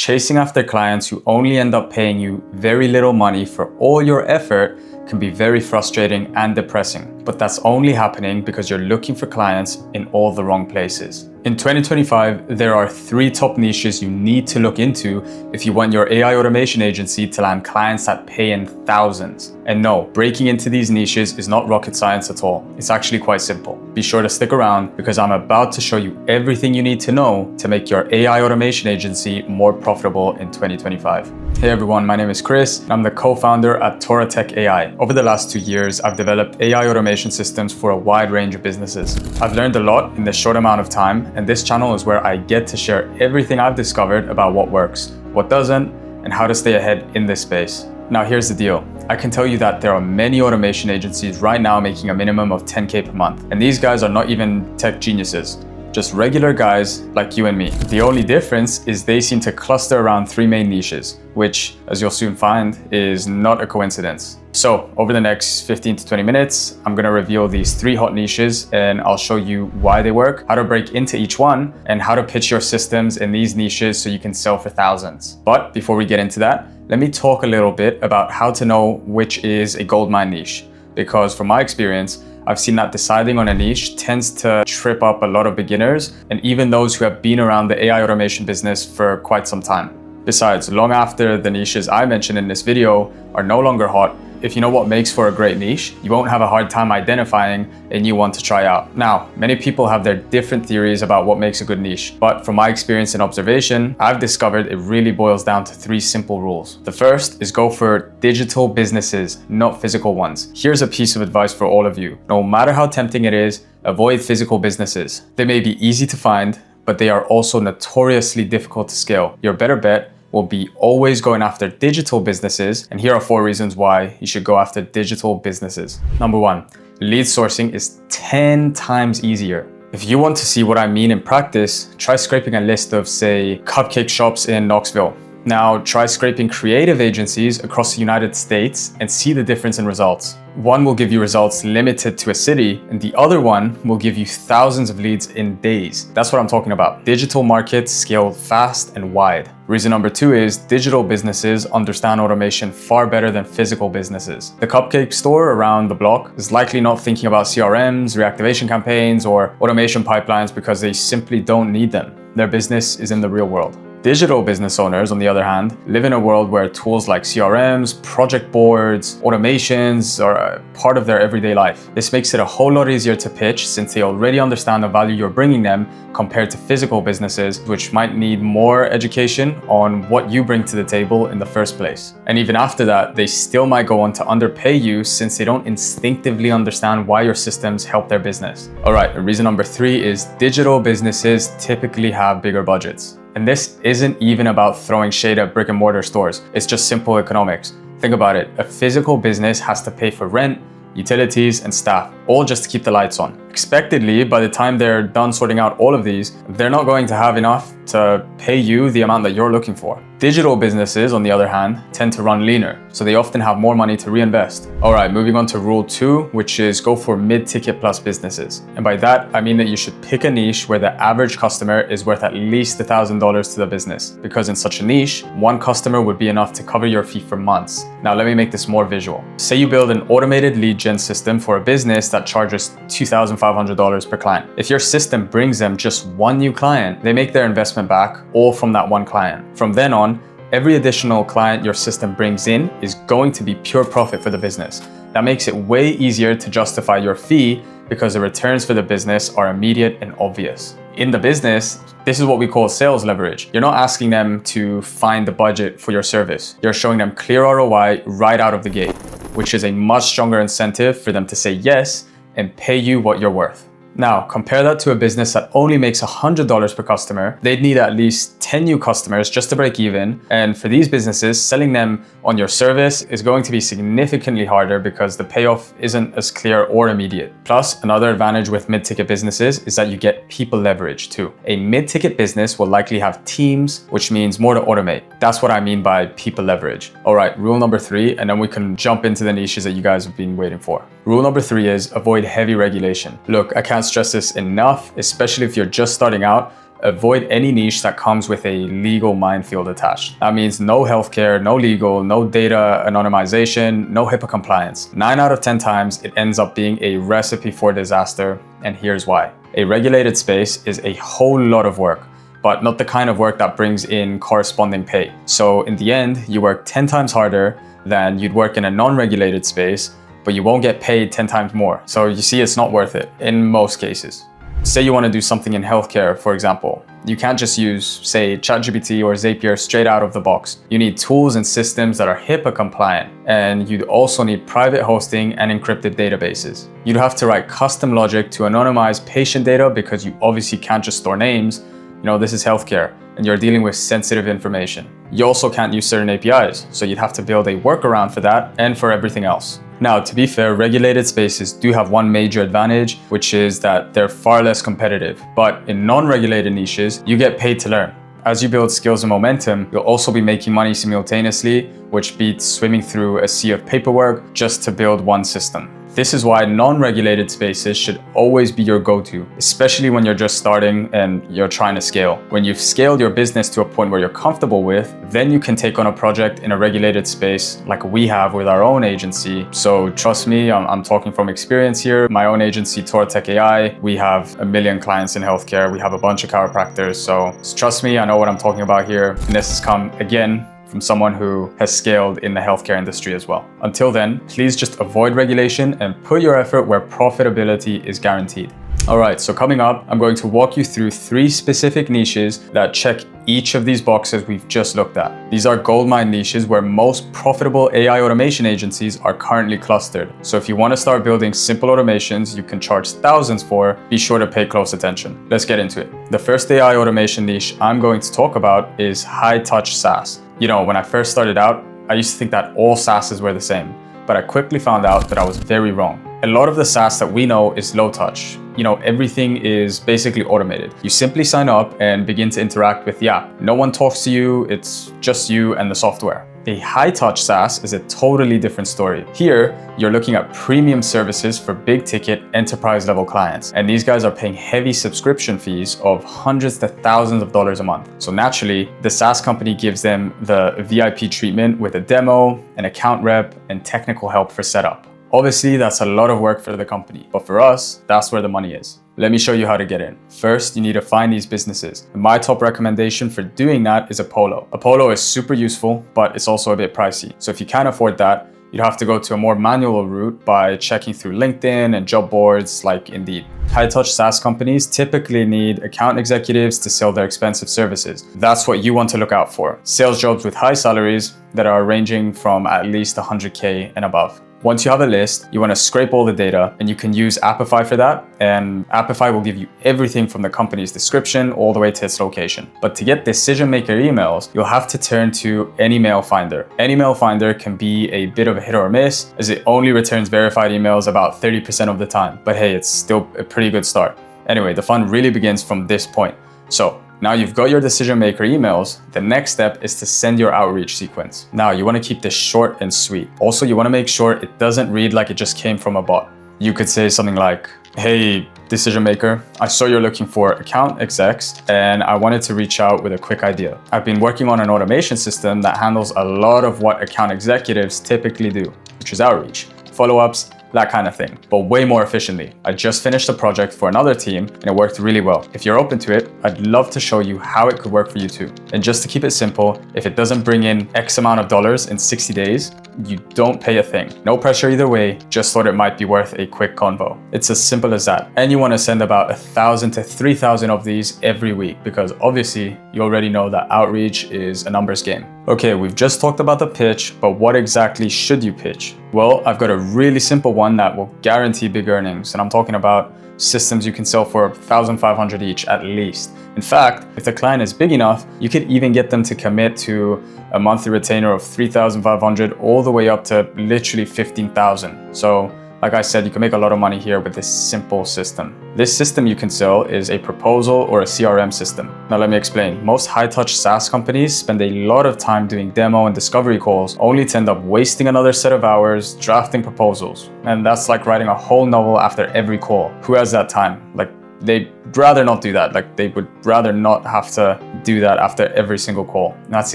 Chasing after clients who only end up paying you very little money for all your effort can be very frustrating and depressing, but that's only happening because you're looking for clients in all the wrong places. In 2025, there are 3 top niches you need to look into if you want your AI automation agency to land clients that pay in thousands. And no, breaking into these niches is not rocket science at all. It's actually quite simple. Be sure to stick around because I'm about to show you everything you need to know to make your AI automation agency more profitable in 2025. Hey everyone, my name is Chris, and I'm the co-founder at Tora Tech AI. Over the last 2 years, I've developed AI automation systems for a wide range of businesses. I've learned a lot in this short amount of time, and this channel is where I get to share everything I've discovered about what works, what doesn't, and how to stay ahead in this space. Now here's the deal. I can tell you that there are many automation agencies right now making a minimum of 10K per month, and these guys are not even tech geniuses. Just regular guys like you and me. The only difference is they seem to cluster around 3 main niches, which, as you'll soon find, is not a coincidence. So over the next 15 to 20 minutes, I'm gonna reveal these 3 hot niches, and I'll show you why they work, how to break into each one, and how to pitch your systems in these niches so you can sell for thousands. But before we get into that, let me talk a little bit about how to know which is a goldmine niche. Because from my experience, I've seen that deciding on a niche tends to trip up a lot of beginners and even those who have been around the AI automation business for quite some time. Besides, long after the niches I mentioned in this video are no longer hot, if you know what makes for a great niche, you won't have a hard time identifying a new one to try out. Now, many people have their different theories about what makes a good niche, but from my experience and observation, I've discovered it really boils down to 3 simple rules. The first is go for digital businesses, not physical ones. Here's a piece of advice for all of you. No matter how tempting it is, avoid physical businesses. They may be easy to find, but they are also notoriously difficult to scale. Your better bet will be always going after digital businesses, and here are 4 reasons why you should go after digital businesses. Number 1, lead sourcing is 10 times easier. If you want to see what I mean in practice, try scraping a list of, say, cupcake shops in Knoxville. Now try scraping creative agencies across the United States and see the difference in results. One will give you results limited to a city, and the other one will give you thousands of leads in days. That's what I'm talking about. Digital markets scale fast and wide. Reason number 2 is digital businesses understand automation far better than physical businesses. The cupcake store around the block is likely not thinking about CRMs, reactivation campaigns, or automation pipelines because they simply don't need them. Their business is in the real world. Digital business owners, on the other hand, live in a world where tools like CRMs, project boards, automations are a part of their everyday life. This makes it a whole lot easier to pitch since they already understand the value you're bringing them compared to physical businesses, which might need more education on what you bring to the table in the first place. And even after that, they still might go on to underpay you since they don't instinctively understand why your systems help their business. All right, reason number 3 is digital businesses typically have bigger budgets. And this isn't even about throwing shade at brick and mortar stores. It's just simple economics. Think about it. A physical business has to pay for rent, utilities, and staff, all just to keep the lights on. Expectedly, by the time they're done sorting out all of these, they're not going to have enough to pay you the amount that you're looking for. Digital businesses, on the other hand, tend to run leaner, so they often have more money to reinvest. All right, moving on to rule 2, which is go for mid-ticket plus businesses. And by that, I mean that you should pick a niche where the average customer is worth at least $1,000 to the business, because in such a niche, one customer would be enough to cover your fee for months. Now, let me make this more visual. Say you build an automated lead gen system for a business that charges $2,500 per client. If your system brings them just 1 new client, they make their investment back all from that 1 client. From then on, every additional client your system brings in is going to be pure profit for the business. That makes it way easier to justify your fee because the returns for the business are immediate and obvious. In the business, this is what we call sales leverage. You're not asking them to find the budget for your service. You're showing them clear ROI right out of the gate, which is a much stronger incentive for them to say yes and pay you what you're worth. Now, compare that to a business that only makes $100 per customer. They'd need at least 10 new customers just to break even. And for these businesses, selling them on your service is going to be significantly harder because the payoff isn't as clear or immediate. Plus, another advantage with mid-ticket businesses is that you get people leverage too. A mid-ticket business will likely have teams, which means more to automate. That's what I mean by people leverage. All right, rule number 3, and then we can jump into the niches that you guys have been waiting for. Rule number 3 is avoid heavy regulation. Look, I can't stress this enough, especially if you're just starting out. avoid any niche that comes with a legal minefield attached. That means no healthcare, no legal, no data anonymization, no HIPAA compliance. 9 out of 10 times, it ends up being a recipe for disaster, and here's why. A regulated space is a whole lot of work, but not the kind of work that brings in corresponding pay. So in the end, you work 10 times harder than you'd work in a non-regulated space, but you won't get paid 10 times more. So you see, it's not worth it in most cases. Say you want to do something in healthcare, for example. You can't just use, say, ChatGPT or Zapier straight out of the box. You need tools and systems that are HIPAA compliant, and you'd also need private hosting and encrypted databases. You'd have to write custom logic to anonymize patient data because you obviously can't just store names. You know, this is healthcare, and you're dealing with sensitive information. You also can't use certain APIs, so you'd have to build a workaround for that and for everything else. Now, to be fair, regulated spaces do have one major advantage, which is that they're far less competitive. But in non-regulated niches, you get paid to learn. As you build skills and momentum, you'll also be making money simultaneously, which beats swimming through a sea of paperwork just to build one system. This is why non-regulated spaces should always be your go-to, especially when you're just starting and you're trying to scale. When you've scaled your business to a point where you're comfortable with, then you can take on a project in a regulated space like we have with our own agency. So trust me, I'm talking from experience here. My own agency, Tech AI, we have 1 million clients in healthcare. We have a bunch of chiropractors. So trust me, I know what I'm talking about here. And this has come again from someone who has scaled in the healthcare industry as well. Until then, please just avoid regulation and put your effort where profitability is guaranteed. All right, so coming up, I'm going to walk you through 3 specific niches that check each of these boxes we've just looked at. These are goldmine niches where most profitable AI automation agencies are currently clustered. So if you want to start building simple automations you can charge thousands for, be sure to pay close attention. Let's get into it. The first AI automation niche I'm going to talk about is high-touch SaaS. You know, when I first started out, I used to think that all SaaSes were the same, but I quickly found out that I was very wrong. A lot of the SaaS that we know is low touch. You know, everything is basically automated. You simply sign up and begin to interact with the app. No one talks to you, it's just you and the software. A high-touch SaaS is a totally different story. Here, you're looking at premium services for big-ticket, enterprise-level clients. And these guys are paying heavy subscription fees of hundreds to thousands of dollars a month. So naturally, the SaaS company gives them the VIP treatment with a demo, an account rep, and technical help for setup. Obviously, that's a lot of work for the company, but for us, that's where the money is. Let me show you how to get in. First, you need to find these businesses. My top recommendation for doing that is Apollo. Apollo is super useful, but it's also a bit pricey. So if you can't afford that, you'd have to go to a more manual route by checking through LinkedIn and job boards like Indeed. High-touch SaaS companies typically need account executives to sell their expensive services. That's what you want to look out for. Sales jobs with high salaries that are ranging from at least 100K and above. Once you have a list, you want to scrape all the data and you can use Appify for that. And Appify will give you everything from the company's description all the way to its location. But to get decision maker emails, you'll have to turn to Anymail Finder. Anymail Finder can be a bit of a hit or miss as it only returns verified emails about 30% of the time. But hey, it's still a pretty good start. Anyway, the fun really begins from this point. So now you've got your decision maker emails, the next step is to send your outreach sequence. Now you want to keep this short and sweet. Also, you want to make sure it doesn't read like it just came from a bot. You could say something like, hey, decision maker, I saw you're looking for account execs and I wanted to reach out with a quick idea. I've been working on an automation system that handles a lot of what account executives typically do, which is outreach, follow-ups, that kind of thing, but way more efficiently. I just finished a project for another team and it worked really well. If you're open to it, I'd love to show you how it could work for you too. And just to keep it simple, if it doesn't bring in X amount of dollars in 60 days, you don't pay a thing. No pressure either way, just thought it might be worth a quick convo. It's as simple as that. And you want to send about 1,000 to 3,000 of these every week because obviously you already know that outreach is a numbers game. Okay, we've just talked about the pitch, but what exactly should you pitch? Well, I've got a really simple one that will guarantee big earnings. And I'm talking about systems you can sell for 1,500 each at least. In fact, if the client is big enough, you could even get them to commit to a monthly retainer of 3,500 all the way up to literally 15,000. So like I said, you can make a lot of money here with this simple system. This system you can sell is a proposal or a CRM system. Now let me explain. Most high-touch SaaS companies spend a lot of time doing demo and discovery calls, only to end up wasting another set of hours drafting proposals. And that's like writing a whole novel after every call. Who has that time? Like, They'd rather not do that. Like, they would rather not have to do that after every single call. And that's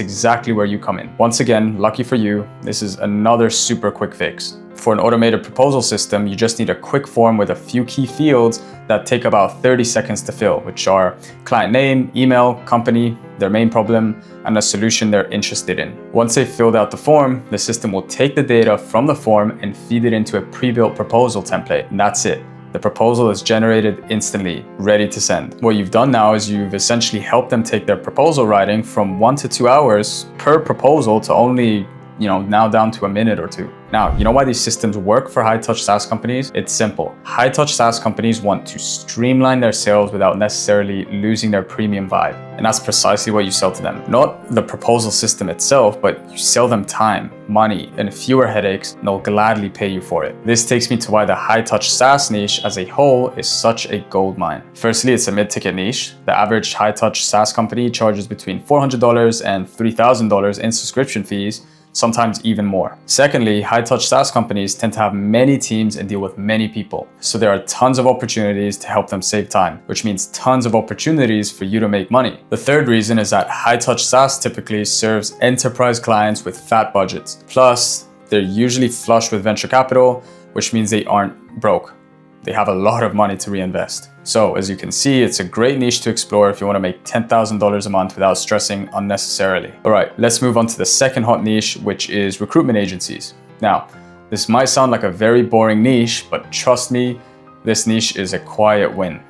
exactly where you come in. Once again, lucky for you, this is another super quick fix. For an automated proposal system, you just need a quick form with a few key fields that take about 30 seconds to fill, which are client name, email, company, their main problem, and a solution they're interested in. Once they've filled out the form, the system will take the data from the form and feed it into a pre-built proposal template, and that's it. The proposal is generated instantly, ready to send. What you've done now is you've essentially helped them take their proposal writing from 1 to 2 hours per proposal to only, now down to a minute or two. Now, you know why these systems work for high-touch SaaS companies? It's simple. High-touch SaaS companies want to streamline their sales without necessarily losing their premium vibe. And that's precisely what you sell to them. Not the proposal system itself, but you sell them time, money, and fewer headaches, and they'll gladly pay you for it. This takes me to why the high-touch SaaS niche as a whole is such a gold mine. Firstly, it's a mid-ticket niche. The average high-touch SaaS company charges between $400 and $3,000 in subscription fees, sometimes even more. Secondly, high-touch SaaS companies tend to have many teams and deal with many people. So there are tons of opportunities to help them save time, which means tons of opportunities for you to make money. The third reason is that high-touch SaaS typically serves enterprise clients with fat budgets. Plus, they're usually flush with venture capital, which means they aren't broke. They have a lot of money to reinvest. So as you can see, it's a great niche to explore if you want to make $10,000 a month without stressing unnecessarily. All right, let's move on to the second hot niche, which is recruitment agencies. Now, this might sound like a very boring niche, but trust me, this niche is a quiet win.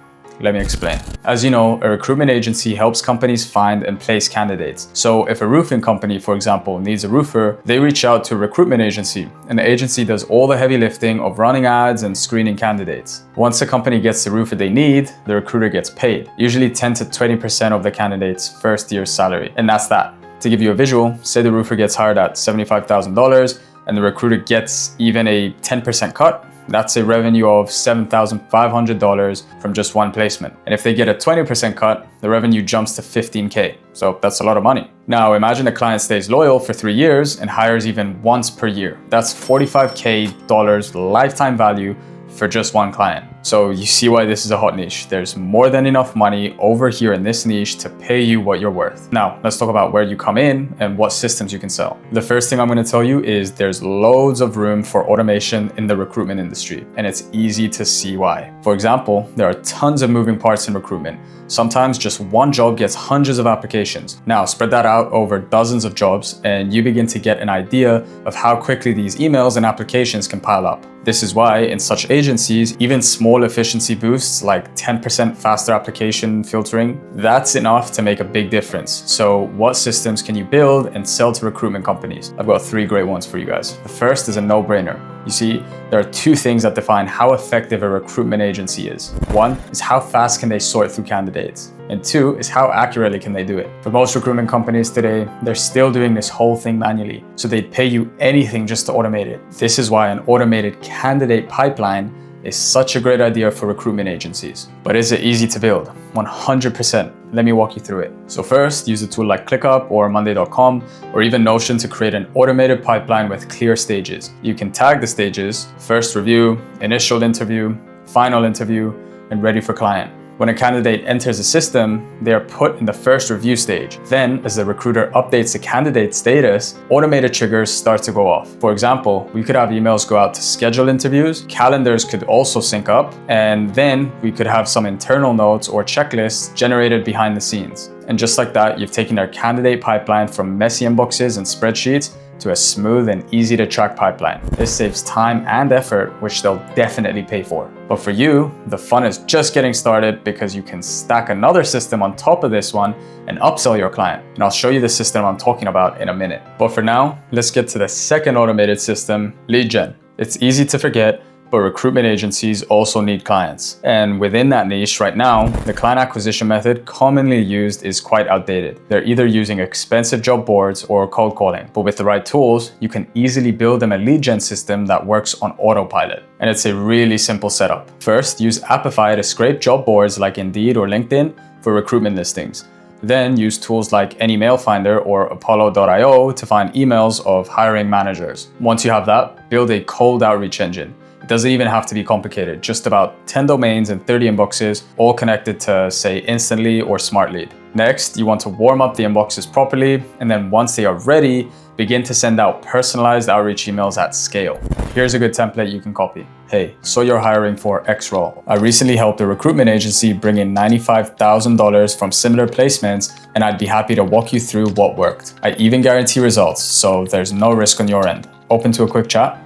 Let me explain. As you know, a recruitment agency helps companies find and place candidates. So if a roofing company, for example, needs a roofer, they reach out to a recruitment agency, and the agency does all the heavy lifting of running ads and screening candidates. Once the company gets the roofer they need, the recruiter gets paid, usually 10 to 20% of the candidate's first year's salary. And that's that. To give you a visual, say the roofer gets hired at $75,000 and the recruiter gets even a 10% cut. That's a revenue of $7,500 from just one placement. And if they get a 20% cut, the revenue jumps to $15K. So that's a lot of money. Now imagine a client stays loyal for 3 years and hires even once per year. That's $45K lifetime value for just one client. So you see why this is a hot niche. There's more than enough money over here in this niche to pay you what you're worth. Now, let's talk about where you come in and what systems you can sell. The first thing I'm going to tell you is there's loads of room for automation in the recruitment industry, and it's easy to see why. For example, there are tons of moving parts in recruitment. Sometimes just one job gets hundreds of applications. Now, spread that out over dozens of jobs, and you begin to get an idea of how quickly these emails and applications can pile up. This is why in such agencies, even small efficiency boosts like 10% faster application filtering, that's enough to make a big difference. So what systems can you build and sell to recruitment companies? I've got 3 great ones for you guys. The first is a no-brainer. You see, there are 2 things that define how effective a recruitment agency is. 1 is how fast can they sort through candidates, and 2 is how accurately can they do it. For most recruitment companies today, they're still doing this whole thing manually, so they'd pay you anything just to automate it. This is why an automated candidate pipeline is such a great idea for recruitment agencies. But is it easy to build? 100%. Let me walk you through it. So first, use a tool like ClickUp or Monday.com or even Notion to create an automated pipeline with clear stages. You can tag the stages: first review, initial interview, final interview, and ready for client. When a candidate enters the system, they are put in the first review stage. Then, as the recruiter updates the candidate status, automated triggers start to go off. For example, we could have emails go out to schedule interviews, calendars could also sync up, and then we could have some internal notes or checklists generated behind the scenes. And just like that, you've taken our candidate pipeline from messy inboxes and spreadsheets to a smooth and easy to track pipeline. This saves time and effort, which they'll definitely pay for. But for you, the fun is just getting started because you can stack another system on top of this one and upsell your client. And I'll show you the system I'm talking about in a minute. But for now, let's get to the second automated system, lead gen. It's easy to forget, but recruitment agencies also need clients. And within that niche right now, the client acquisition method commonly used is quite outdated. They're either using expensive job boards or cold calling. But with the right tools, you can easily build them a lead gen system that works on autopilot. And it's a really simple setup. First, use Appify to scrape job boards like Indeed or LinkedIn for recruitment listings. Then use tools like Anymail Finder or Apollo.io to find emails of hiring managers. Once you have that, build a cold outreach engine. It doesn't even have to be complicated, just about 10 domains and 30 inboxes, all connected to, say, Instantly or Smart Lead. Next, you want to warm up the inboxes properly, and then once they are ready, begin to send out personalized outreach emails at scale. Here's a good template you can copy. Hey, so you're hiring for X role. I recently helped a recruitment agency bring in $95,000 from similar placements, and I'd be happy to walk you through what worked. I even guarantee results, so there's no risk on your end. Open to a quick chat?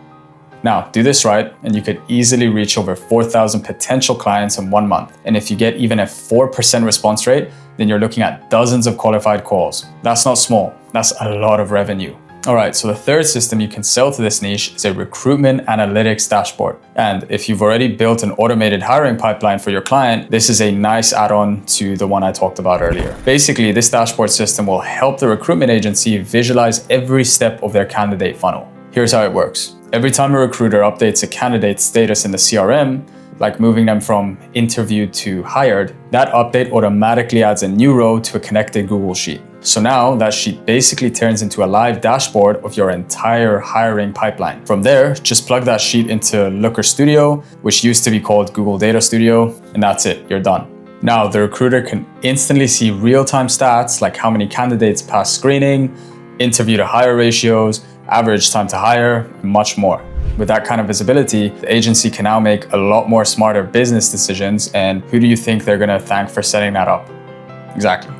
Now, do this right, and you could easily reach over 4,000 potential clients in 1 month. And if you get even a 4% response rate, then you're looking at dozens of qualified calls. That's not small, that's a lot of revenue. All right, so the third system you can sell to this niche is a recruitment analytics dashboard. And if you've already built an automated hiring pipeline for your client, this is a nice add-on to the one I talked about earlier. Basically, this dashboard system will help the recruitment agency visualize every step of their candidate funnel. Here's how it works. Every time a recruiter updates a candidate's status in the CRM, like moving them from interviewed to hired, that update automatically adds a new row to a connected Google Sheet. So now that sheet basically turns into a live dashboard of your entire hiring pipeline. From there, just plug that sheet into Looker Studio, which used to be called Google Data Studio, and that's it, you're done. Now the recruiter can instantly see real-time stats like how many candidates pass screening, interview to hire ratios, average time to hire, and much more. With that kind of visibility, the agency can now make a lot more smarter business decisions, and who do you think they're gonna thank for setting that up? Exactly.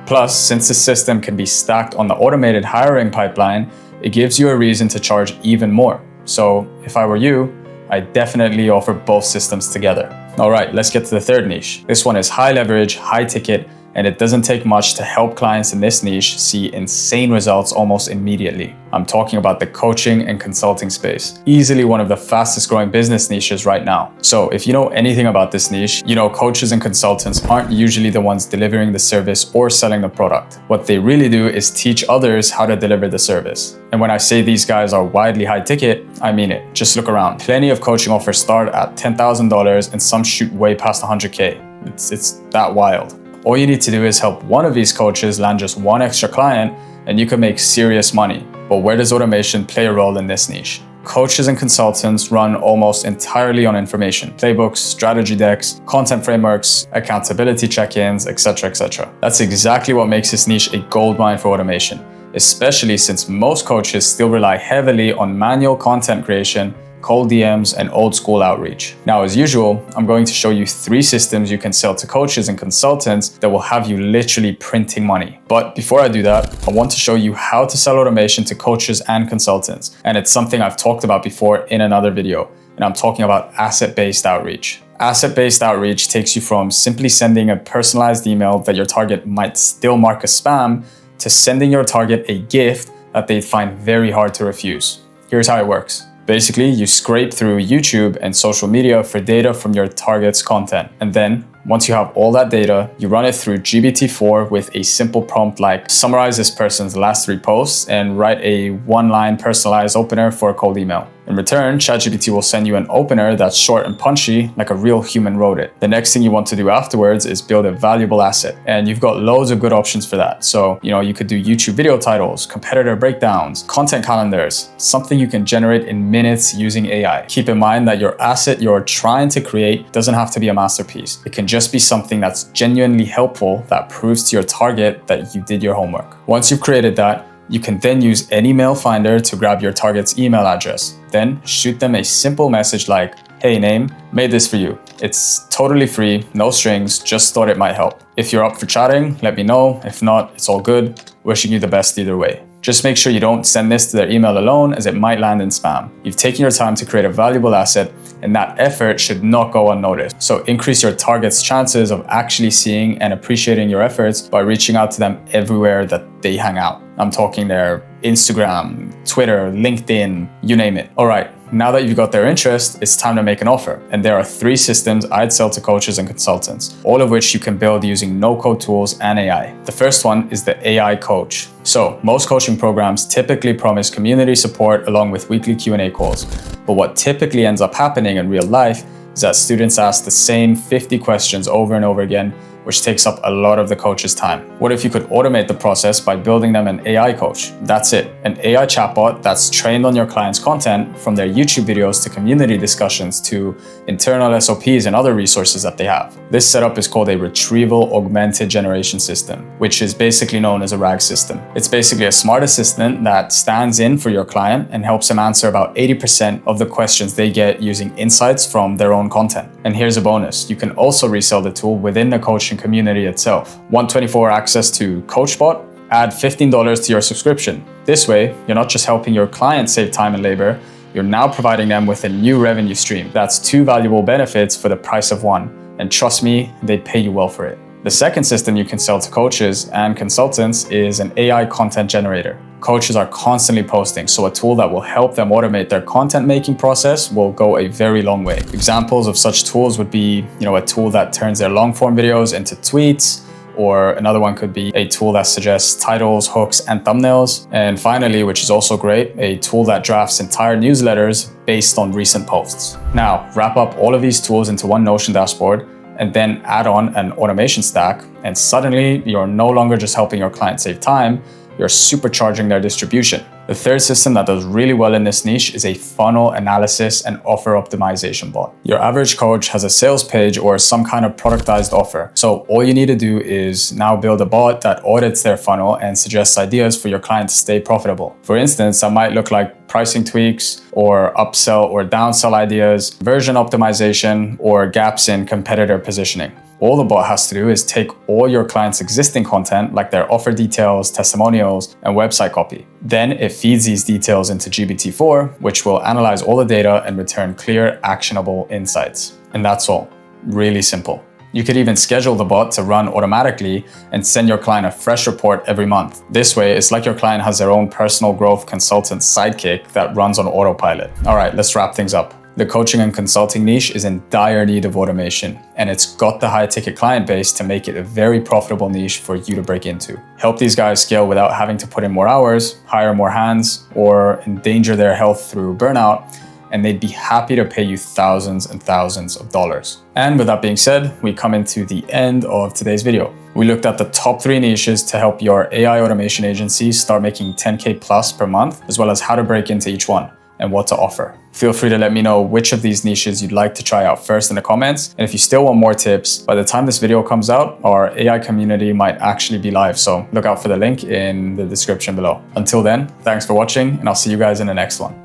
Plus, since the system can be stacked on the automated hiring pipeline, it gives you a reason to charge even more. So if I were you, I'd definitely offer both systems together. All right, let's get to the third niche. This one is high leverage, high ticket, and it doesn't take much to help clients in this niche see insane results almost immediately. I'm talking about the coaching and consulting space. Easily one of the fastest growing business niches right now. So if you know anything about this niche, you know coaches and consultants aren't usually the ones delivering the service or selling the product. What they really do is teach others how to deliver the service. And when I say these guys are widely high ticket, I mean it. Just look around. Plenty of coaching offers start at $10,000 and some shoot way past 100K. It's that wild. All you need to do is help one of these coaches land just one extra client and you can make serious money. But where does automation play a role in this niche? Coaches and consultants run almost entirely on information, playbooks, strategy decks, content frameworks, accountability check-ins, etc., etc. That's exactly what makes this niche a goldmine for automation, especially since most coaches still rely heavily on manual content creation, cold DMs, and old school outreach. Now, as usual, I'm going to show you 3 systems you can sell to coaches and consultants that will have you literally printing money. But before I do that, I want to show you how to sell automation to coaches and consultants. And it's something I've talked about before in another video, and I'm talking about asset-based outreach. Asset-based outreach takes you from simply sending a personalized email that your target might still mark as spam to sending your target a gift that they'd find very hard to refuse. Here's how it works. Basically, you scrape through YouTube and social media for data from your target's content. And then, once you have all that data, you run it through GPT-4 with a simple prompt like summarize this person's last 3 posts and write a 1-line personalized opener for a cold email. In return, ChatGPT will send you an opener that's short and punchy like a real human wrote it. The next thing you want to do afterwards is build a valuable asset. And you've got loads of good options for that. So, you could do YouTube video titles, competitor breakdowns, content calendars, something you can generate in minutes using AI. Keep in mind that your asset you're trying to create doesn't have to be a masterpiece. It can just be something that's genuinely helpful that proves to your target that you did your homework. Once you've created that, you can then use any mail finder to grab your target's email address. Then shoot them a simple message like, hey name, made this for you. It's totally free, no strings, just thought it might help. If you're up for chatting, let me know. If not, it's all good. Wishing you the best either way. Just make sure you don't send this to their email alone as it might land in spam. You've taken your time to create a valuable asset and that effort should not go unnoticed. So increase your target's chances of actually seeing and appreciating your efforts by reaching out to them everywhere that they hang out. I'm talking their Instagram, Twitter, LinkedIn, you name it. All right, now that you've got their interest, it's time to make an offer. And there are 3 systems I'd sell to coaches and consultants, all of which you can build using no-code tools and AI. The first one is the AI coach. So most coaching programs typically promise community support along with weekly Q&A calls. But what typically ends up happening in real life is that students ask the same 50 questions over and over again, which takes up a lot of the coach's time. What if you could automate the process by building them an AI coach? That's it, an AI chatbot that's trained on your client's content, from their YouTube videos to community discussions to internal SOPs and other resources that they have. This setup is called a retrieval augmented generation system, which is basically known as a RAG system. It's basically a smart assistant that stands in for your client and helps them answer about 80% of the questions they get using insights from their own content. And here's a bonus. You can also resell the tool within the coaching community itself. Want 24-hour access to CoachBot? Add $15 to your subscription. This way, you're not just helping your client save time and labor, you're now providing them with a new revenue stream. That's two valuable benefits for the price of one. And trust me, they pay you well for it. The second system you can sell to coaches and consultants is an AI content generator. Coaches are constantly posting, so a tool that will help them automate their content making process will go a very long way. Examples of such tools would be, a tool that turns their long form videos into tweets, or another one could be a tool that suggests titles, hooks, and thumbnails. And finally, which is also great, a tool that drafts entire newsletters based on recent posts. Now, wrap up all of these tools into one Notion dashboard and then add on an automation stack, and suddenly you're no longer just helping your client save time, you're supercharging their distribution. The third system that does really well in this niche is a funnel analysis and offer optimization bot. Your average coach has a sales page or some kind of productized offer. So all you need to do is now build a bot that audits their funnel and suggests ideas for your client to stay profitable. For instance, that might look like pricing tweaks or upsell or downsell ideas, version optimization, or gaps in competitor positioning. All the bot has to do is take all your client's existing content, like their offer details, testimonials, and website copy. Then it feeds these details into GPT-4, which will analyze all the data and return clear, actionable insights. And that's all. Really simple. You could even schedule the bot to run automatically and send your client a fresh report every month. This way, it's like your client has their own personal growth consultant sidekick that runs on autopilot. All right, let's wrap things up. The coaching and consulting niche is in dire need of automation, and it's got the high ticket client base to make it a very profitable niche for you to break into. Help these guys scale without having to put in more hours, hire more hands, or endanger their health through burnout, and they'd be happy to pay you thousands and thousands of dollars. And with that being said, we come into the end of today's video. We looked at the top 3 niches to help your AI automation agency start making 10K plus per month, as well as how to break into each one and what to offer. Feel free to let me know which of these niches you'd like to try out first in the comments. And if you still want more tips, by the time this video comes out, our AI community might actually be live. So look out for the link in the description below. Until then, thanks for watching, and I'll see you guys in the next one.